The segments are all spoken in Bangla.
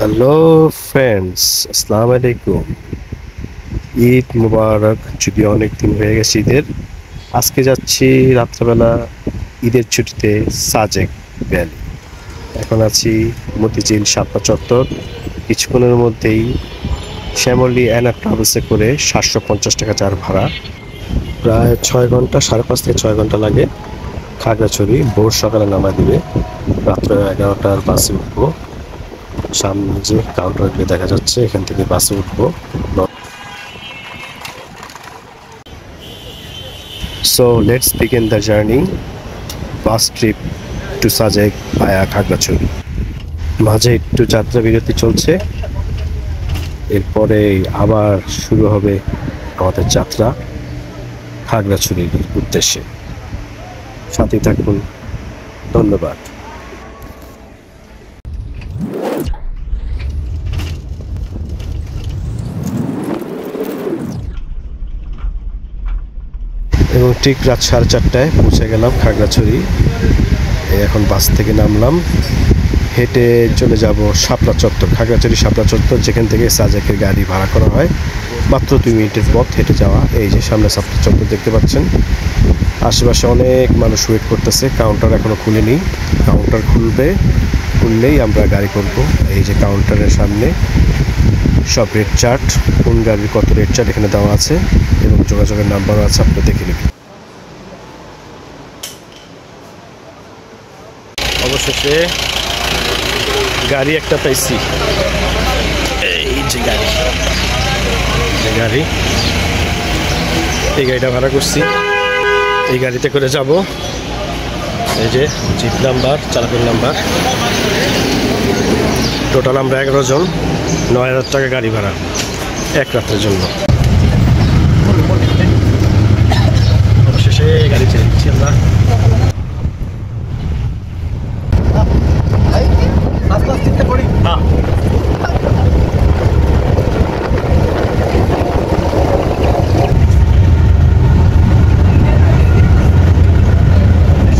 হ্যালো ফ্রেন্ডস, আসসালামু আলাইকুম। ঈদ মুবারক। যদি অনেক দিন হয়ে গেছে ঈদের, আজকে যাচ্ছি রাত্রেবেলা ঈদের ছুটিতে সাজেক ভ্যালি। এখন আছি মতিঝিল শাপলা চত্বর। কিছুক্ষণের মধ্যেই শ্যামলী অ্যানা ট্রাভেলসে করে 750 টাকা চার ভাড়া, প্রায় 6 ঘন্টা, 5.5 থেকে 6 ঘন্টা লাগে। খাগড়াছড়ি ভোর সকালে নামা দিবে, রাত্র 11টার বাসে উঠবো। সামনে যে কাউন্টারগুলো দেখা যাচ্ছে, এখান থেকে বাসে উঠবো। So let's begin the journey. Bus trip to Sajek via Khagrachari. মাঝে একটু যাত্রা বিরতি চলছে, এরপরে আবার শুরু হবে আমাদের যাত্রা খাগড়াছড়ির উদ্দেশ্যে। সাথে থাকুন, ধন্যবাদ। এবং ঠিক রাত 4:30টায় পৌঁছে গেলাম খাগড়াছড়ি। এখন বাস থেকে নামলাম, হেঁটে চলে যাব শাপলা চত্বর, খাগড়াছড়ি শাপলা চত্বর, যেখান থেকে সাজেকের গাড়ি ভাড়া করা হয়। মাত্র 2 মিনিটের পথ হেঁটে যাওয়া। এই যে সামনে শাপলা চত্বর দেখতে পাচ্ছেন। আশেপাশে অনেক মানুষ ওয়েট করতেছে, কাউন্টার এখনো খুলেনি। কাউন্টার খুললেই আমরা গাড়ি করব। এই যে কাউন্টারের সামনে সব রেট চার্ট, কোন গাড়ির কত রেট চার্ট এখানে দেওয়া আছে এবং যোগাযোগের নাম্বারও আছে, আপনি দেখে নেবেন। অবশেষে গাড়ি একটা পাইছি। এই যে গাড়ি, এই গাড়িটা ভাড়া করছি। এই গাড়িতে করে যাব। এই যে জিপ নাম্বার, চালকের নাম্বার। টোটাল আমরা 11 জন, 9,000 টাকা গাড়ি ভাড়া এক রাতের জন্য। অবশেষে গাড়ি ছেড়ে দিচ্ছি আমরা।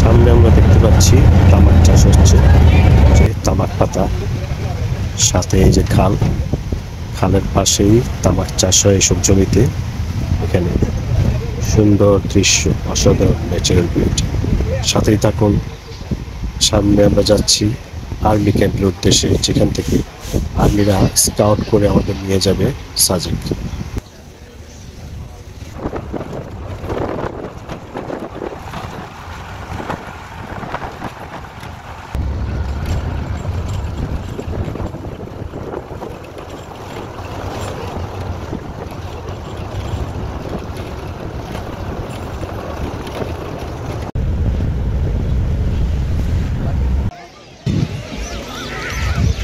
সামনে আমরা দেখতে পাচ্ছি তামাক চাষ হচ্ছে, যে তামাক পাতা, সাথে এই যে খালের পাশেই তামাক চাষ হয় এসব জমিতে। এখানে সুন্দর দৃশ্য, অসাধারণ ন্যাচারাল বিউটি। সাথেই থাকুন। সামনে আমরা যাচ্ছি আর্মি ক্যাম্পের উদ্দেশ্যে, যেখান থেকে আর্মিরা স্কাউট করে আমাদের নিয়ে যাবে সাজেক।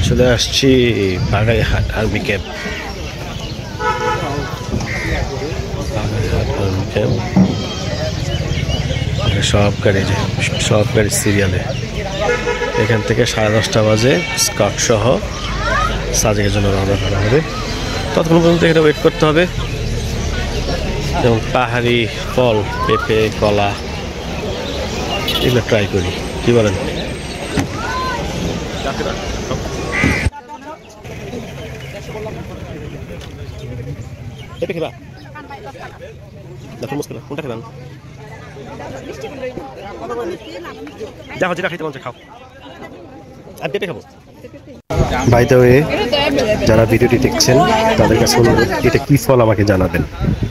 চলে আসছি বাগাইহাট আর্মি ক্যাম্প। সব গাড়ি সিরিয়ালে। এখান থেকে 10:30 বাজে স্কাউট সহ সাজেকের জন্য রওনা করা হবে। ততক্ষণ পর্যন্ত এখানে ওয়েট করতে হবে। যেমন পাহাড়ি ফল, পেঁপে, কলা, এগুলো ট্রাই করি। কি বলেন? পেঁপে খেবা? কোনটা খেবেন? দেখো যেটা খাইতে মন চায় খাও। আমি পেঁপে খাবো। বাই দ্য ওয়ে, যারা ভিডিওটি দেখছেন তাদের কাছে অনুরোধ, এটা কি ফল আমাকে জানাবেন।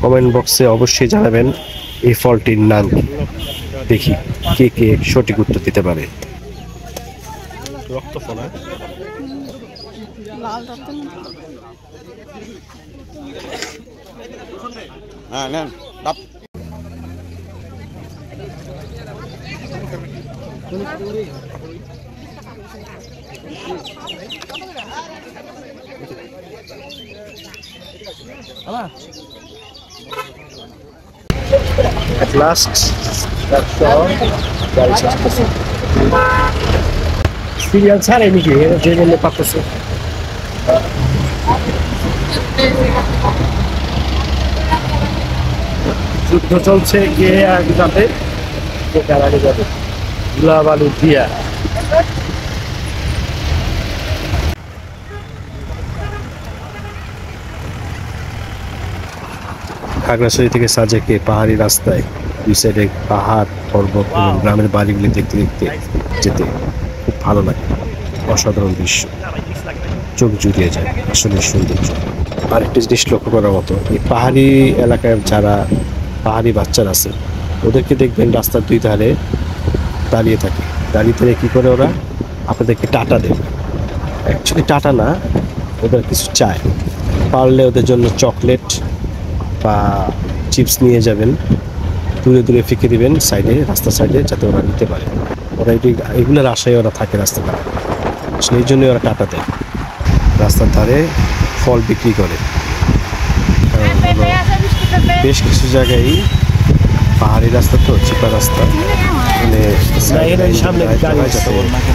কমেন্ট বক্সে অবশ্যই জানাবেন এই ফলটির নাম কি। দেখি কে সঠিক উত্তর দিতে পারে। রক্ত ফল, হ্যাঁ নেন। At last, that's all. Serial ছাড়ে নাকি যে জন্য পাচ্ছে। যুদ্ধ চলছে, কে আগে যাবে, কে কার আগে যাবে। ধুলাবালু দিয়া খাগড়াছড়ি থেকে সাজেকে পাহাড়ি রাস্তায় দুই সাইডে পাহাড় পর্বত এবং গ্রামের বাড়িগুলি দেখতে দেখতে যেতে খুব ভালো লাগে। অসাধারণ দৃশ্য, চোখ জুড়িয়ে যায়, আসলে সৌন্দর্য। আরেকটি জিনিস লক্ষ্য করার মতো, এই পাহাড়ি এলাকায় যারা পাহাড়ি বাচ্চারা আছে ওদেরকে দেখবেন রাস্তার দুই ধারে দাঁড়িয়ে থাকে। দাঁড়িয়ে থেকে কী করে ওরা আপনাদেরকে টাটা দেবে। অ্যাকচুয়ালি টাটা না, ওদের কিছু চায়। পারলে ওদের জন্য চকলেট বা চিপস নিয়ে যাবেন, দূরে দূরে ফিকে দিবেন সাইডে, রাস্তার সাইডে, যাতে ওরা নিতে পারে। ওরা এগুলোর আশায় ওরা থাকে রাস্তাটা, আসলে এই জন্যই ওরা টাটা দেয়। রাস্তার ধারে ফল বিক্রি করে। বেশ কিছু জায়গায় পাহাড়ি রাস্তা তো চিপা রাস্তা, মানে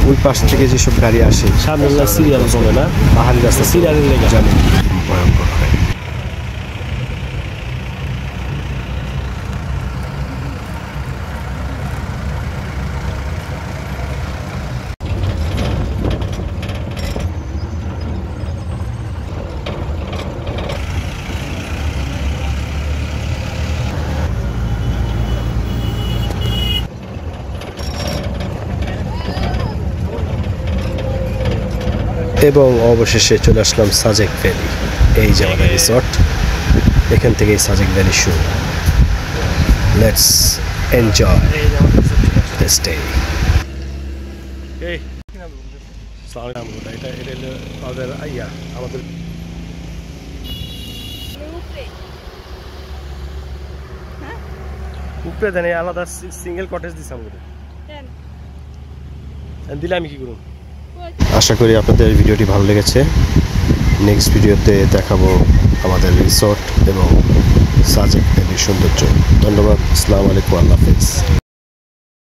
ওই পাশ থেকে যেসব গাড়ি আসে সামনে সিরিয়াল চলে না, পাহাড়ি রাস্তা সিরিয়ালের লেগে জানেন ভয়ঙ্কর হয়। এবং অবশেষে চলে আসলাম সাজেক ভ্যালি। এই যে আমাদের রিসর্ট, এখান থেকেই সাজেক ভ্যালি শুরু। Let's enjoy this day. আমাদের উপরে দেন আলাদা সিঙ্গেল কটেজ দিছে আমাদের দিলে আমি কি করব। আশা করি আপনাদের ভিডিওটি ভালো লেগেছে। নেক্সট ভিডিওতে দেখাবো আমাদের রিসর্ট এবং সাজেক ভ্যালির সৌন্দর্য। ধন্যবাদ। আসসালামু আলাইকুম, আল্লাহ হাফেজ।